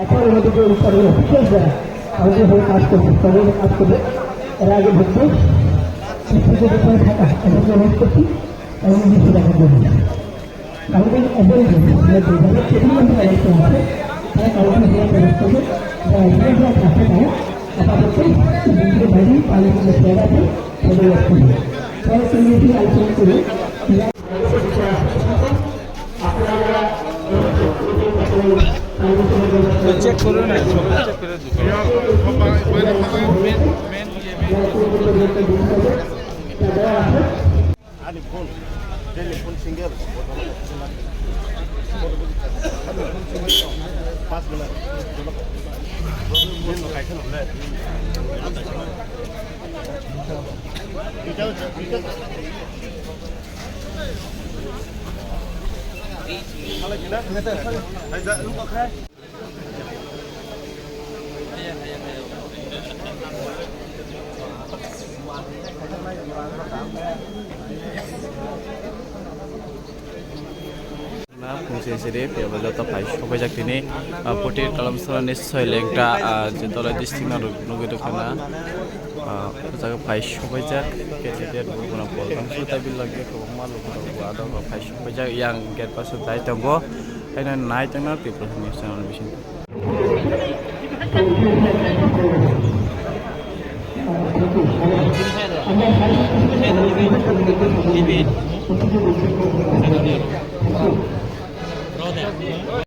এখন আমাদের যে উৎপাদন অফিসাররা আমাদের হয়ে কাজ করছে তাদের কাজ করবে এর আগে ভর্তি থাকা এবং অনুরোধ করছি এবং বেশি দেখার জন্য আমাদের এদের যাদের সেভিংস ব্যবস্থা আছে তারা কাউকে প্রবেশ করবে যারা থাকতে পারে আপাতত মন্দিরের বাইরে পানি শেয়ার আছে তাদের করবে তারা কমিউনিটি আলোচনা করে চেক করে না চেক করে দিই Telepon single. 5 menit. Belum kayak kan boleh. Kita. Kalau gila, ada lupa kan? Fungsi SDF ya belajar tapai sampai jak ini putih dalam salah niscaya lengka jentola distinct nugu itu kena jaga pai sampai jak kemudian guna program sudah bilang ke malu kalau ada pai sampai jak yang get pas sudah itu go ini naik jangan people national mission ini